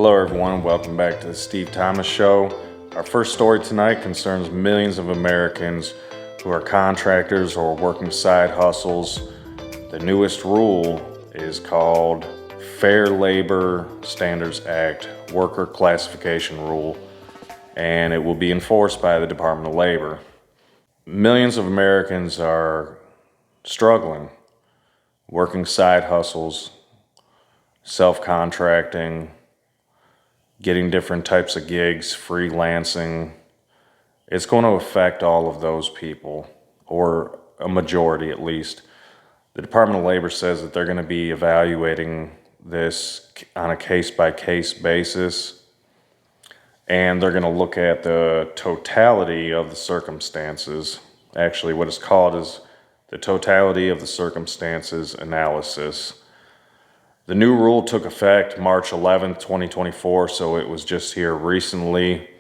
Hello everyone, welcome back to the Steve Thomas Show. Our first story tonight concerns millions of Americans who are contractors or working side hustles. The newest rule is called Fair Labor Standards Act Worker Classification Rule, and it will be enforced by the Department of Labor. Millions of Americans are struggling, working side hustles, self-contracting, getting different types of gigs, freelancing. It's going to affect all of those people, or a majority at least. The Department of Labor says that they're going to be evaluating this on a case-by-case basis, and they're going to look at the totality of the circumstances. Actually, what it's called is the totality of the circumstances analysis. The new rule took effect March 11th, 2024, so it was just here recently.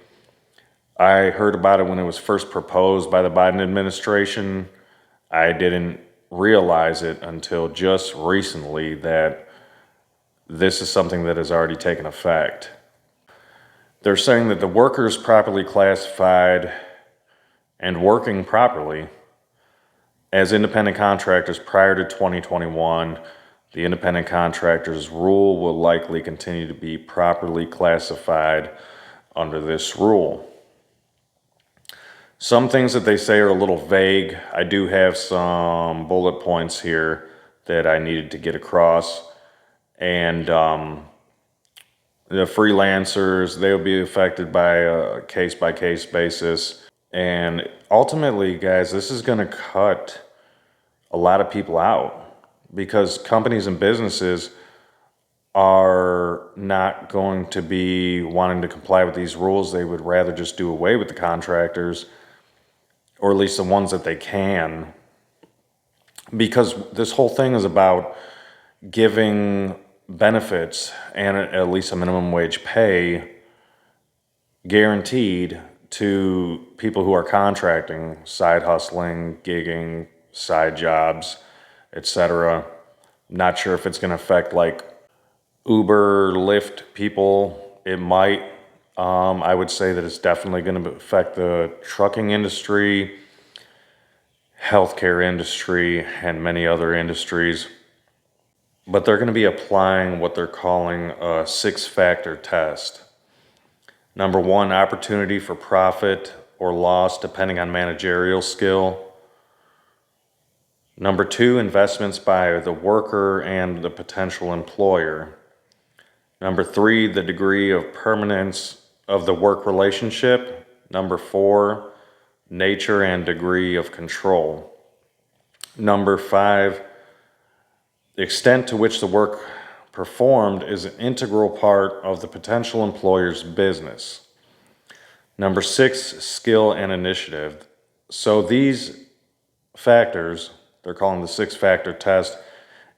I heard about it when it was first proposed by the Biden administration. I didn't realize it until just recently that this is something that has already taken effect. They're saying that the workers properly classified and working properly as independent contractors prior to 2021, the independent contractors rule will likely continue to be properly classified under this rule. Some things that they say are a little vague. I do have some bullet points here that I needed to get across. And the freelancers, they'll be affected by a case-by-case basis. And ultimately, guys, this is going to cut a lot of people out, because companies and businesses are not going to be wanting to comply with these rules. They would rather just do away with the contractors, or at least the ones that they can, because this whole thing is about giving benefits and at least a minimum wage pay guaranteed to people who are contracting, side hustling, gigging, side jobs, etc. Not sure if it's going to affect like Uber, Lyft people. It might. I would say that it's definitely going to affect the trucking industry, healthcare industry, and many other industries. But they're going to be applying what they're calling a 6-factor test. Number 1, opportunity for profit or loss depending on managerial skill. Number 2, investments by the worker and the potential employer. Number 3, the degree of permanence of the work relationship. Number 4, nature and degree of control. Number 5, the extent to which the work performed is an integral part of the potential employer's business. Number 6, skill and initiative. So these factors, they're calling the 6-factor test,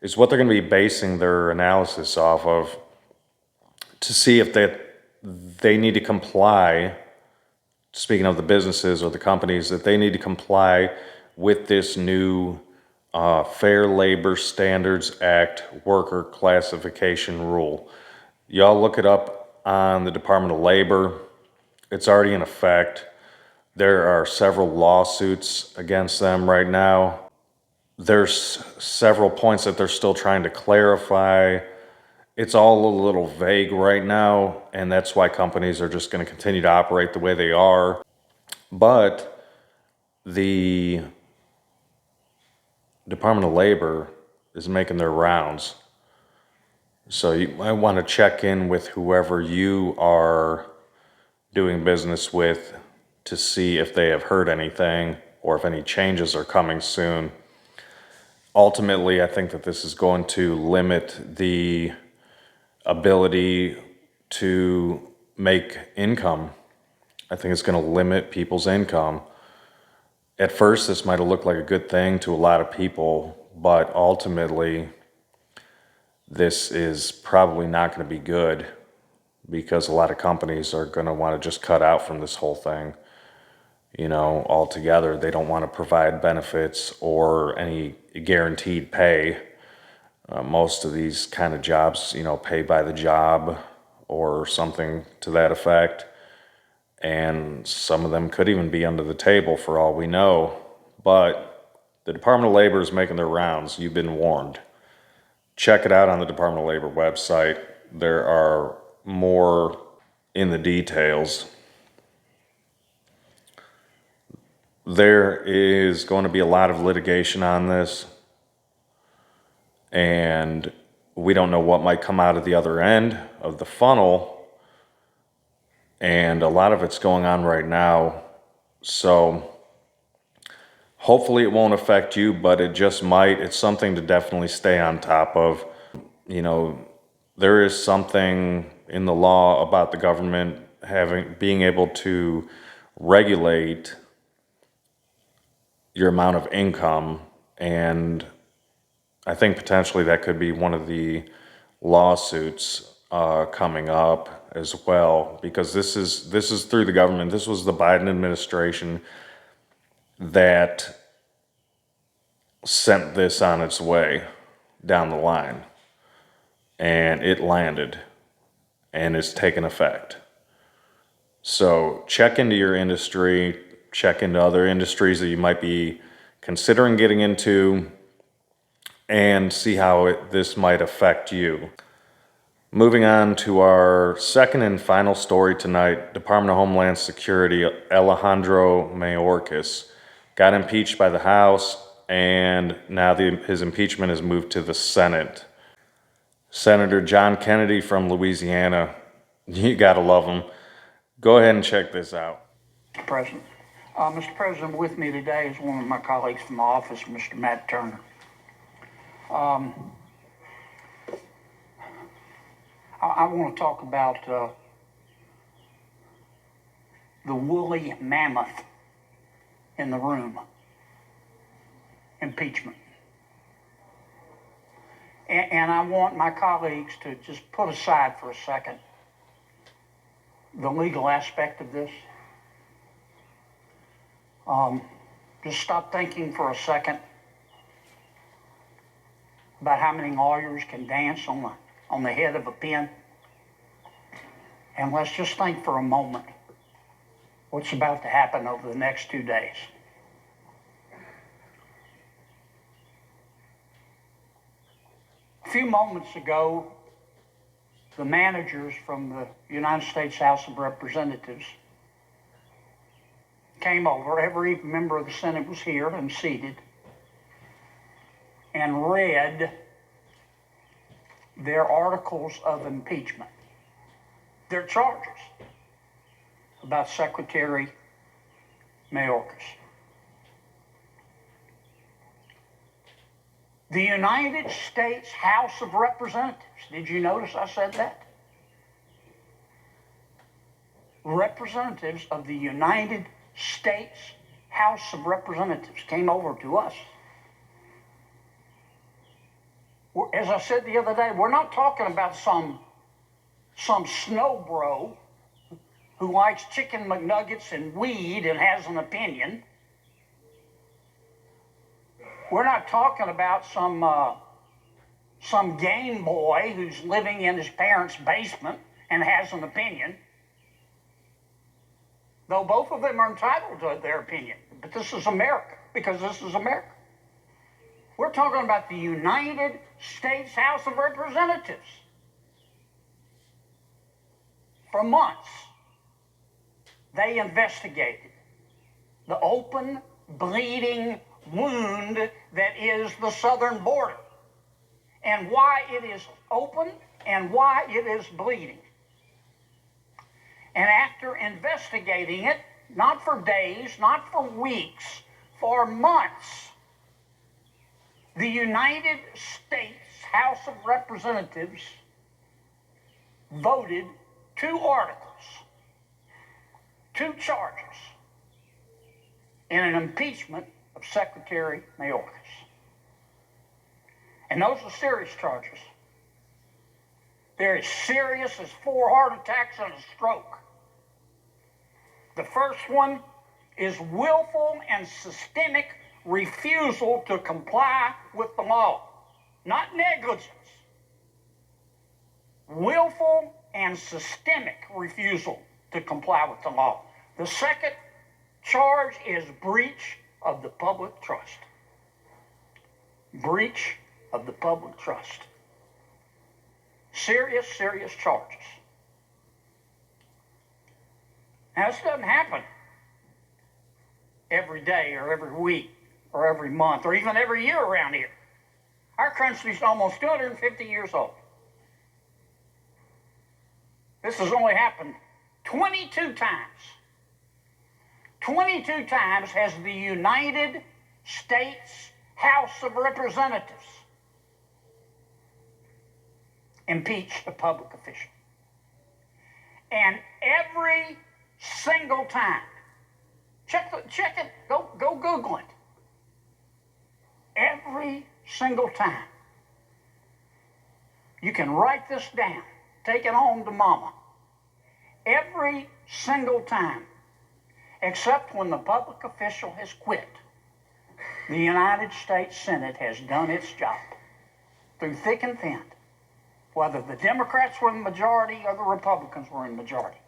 is what they're going to be basing their analysis off of to see if they need to comply, speaking of the businesses or the companies, that they need to comply with this new Fair Labor Standards Act worker classification rule. Y'all look it up on the Department of Labor. It's already in effect. There are several lawsuits against them right now. There's several points that they're still trying to clarify. It's all a little vague right now, and that's why companies are just going to continue to operate the way they are. But the Department of Labor is making their rounds. So you might want to check in with whoever you are doing business with to see if they have heard anything or if any changes are coming soon. Ultimately, I think that this is going to limit the ability to make income. I think it's going to limit people's income. At first, this might have looked like a good thing to a lot of people, but ultimately, this is probably not going to be good, because a lot of companies are going to want to just cut out from this whole thing. Altogether. They don't want to provide benefits or any guaranteed pay. Most of these kind of jobs, pay by the job, or something to that effect. And some of them could even be under the table for all we know. But the Department of Labor is making their rounds. You've been warned. Check it out on the Department of Labor website. There are more in the details. There is going to be a lot of litigation on this, and we don't know what might come out of the other end of the funnel, and a lot of it's going on right now. So hopefully it won't affect you, but it just might. It's something to definitely stay on top of. You know, there is something in the law about the government being able to regulate your amount of income, and I think potentially that could be one of the lawsuits coming up as well, because this is through the government. This was the Biden administration that sent this on its way down the line, and it landed and it's taken effect. So check into your industry, check into other industries that you might be considering getting into, and see how this might affect you. Moving on to our second and final story tonight, Department of Homeland Security Alejandro Mayorkas got impeached by the House, and now his impeachment has moved to the Senate. Senator John Kennedy from Louisiana, you gotta love him. Go ahead and check this out. Mr. President. Mr. President, with me today is one of my colleagues from the office, Mr. Matt Turner. I want to talk about the woolly mammoth in the room, impeachment. And I want my colleagues to just put aside for a second the legal aspect of this. Just stop thinking for a second about how many lawyers can dance on the head of a pin. And let's just think for a moment what's about to happen over the next 2 days. A few moments ago, the managers from the United States House of Representatives came over. Every member of the Senate was here and seated, and read their articles of impeachment, their charges about Secretary Mayorkas. The United States House of Representatives, did you notice I said that? Representatives of the United States House of Representatives came over to us. As I said the other day, we're not talking about some snow bro who likes chicken McNuggets and weed and has an opinion. We're not talking about some game boy who's living in his parents' basement and has an opinion. Though both of them are entitled to their opinion. But this is America, because this is America. We're talking about the United States House of Representatives. For months, they investigated the open, bleeding wound that is the southern border, and why it is open and why it is bleeding. And after investigating it, not for days, not for weeks, for months, the United States House of Representatives voted 2 articles, 2 charges in an impeachment of Secretary Mayorkas. And those are serious charges. They're as serious as 4 heart attacks and a stroke. The first one is willful and systemic refusal to comply with the law, not negligence. Willful and systemic refusal to comply with the law. The second charge is breach of the public trust. Breach of the public trust. Serious, serious charges. Now, this doesn't happen every day or every week or every month or even every year around here. Our country's almost 250 years old. This has only happened 22 times. 22 times has the United States House of Representatives impeached a public official. And every single time, check it, go Google it. Every single time, you can write this down, take it home to mama. Every single time, except when the public official has quit, the United States Senate has done its job through thick and thin. Whether the Democrats were in the majority or the Republicans were in the majority.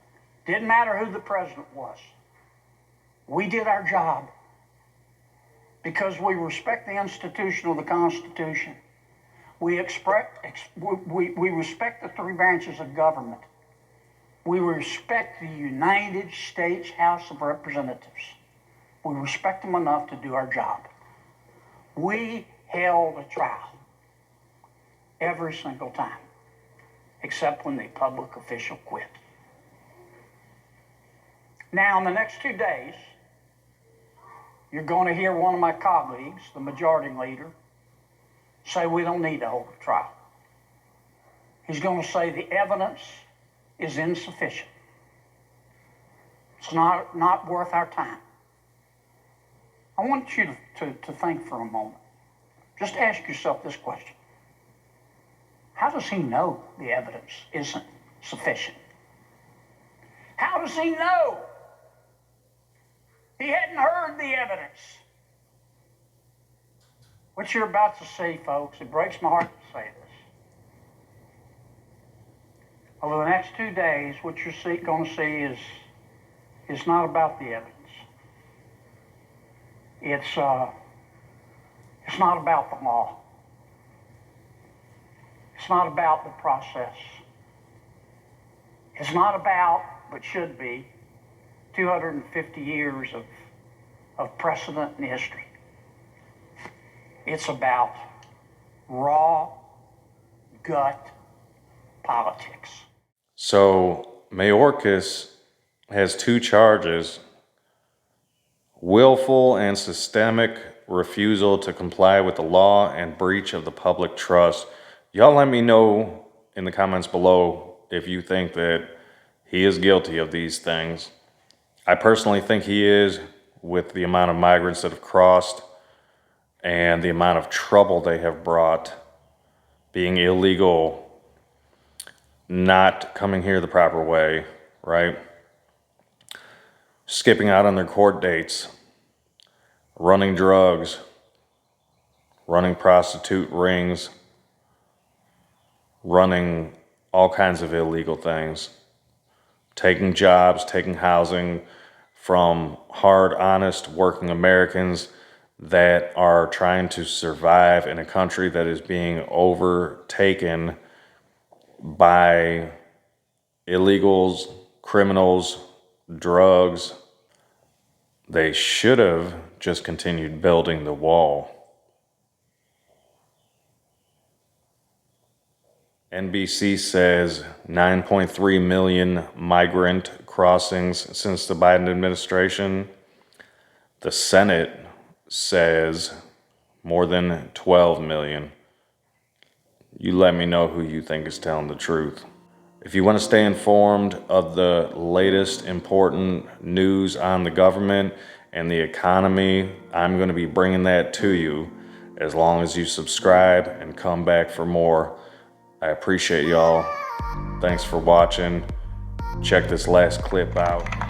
Didn't matter who the president was. We did our job because we respect the institution of the Constitution. We respect the three branches of government. We respect the United States House of Representatives. We respect them enough to do our job. We held a trial every single time, except when the public official quit. Now, in the next 2 days, you're going to hear one of my colleagues, the majority leader, say we don't need to hold a trial. He's going to say the evidence is insufficient. It's not worth our time. I want you to think for a moment. Just ask yourself this question. How does he know the evidence isn't sufficient? How does he know? He hadn't heard the evidence. What you're about to see, folks, it breaks my heart to say this. Over the next 2 days, what you're going to see is not about the evidence. It's not about the law. It's not about the process. It's not about, but should be, 250 years of precedent in history. It's about raw gut politics. So Mayorkas has 2 charges: willful and systemic refusal to comply with the law and breach of the public trust. Y'all let me know in the comments below if you think that he is guilty of these things. I personally think he is, with the amount of migrants that have crossed and the amount of trouble they have brought, being illegal, not coming here the proper way, right? Skipping out on their court dates, running drugs, running prostitute rings, running all kinds of illegal things, taking jobs, taking housing from hard, honest, working Americans that are trying to survive in a country that is being overtaken by illegals, criminals, drugs. They should have just continued building the wall. NBC says 9.3 million migrant crossings since the Biden administration. The Senate says more than 12 million. You let me know who you think is telling the truth. If you want to stay informed of the latest important news on the government and the economy, I'm going to be bringing that to you as long as you subscribe and come back for more. I appreciate y'all. Thanks for watching. Check this last clip out.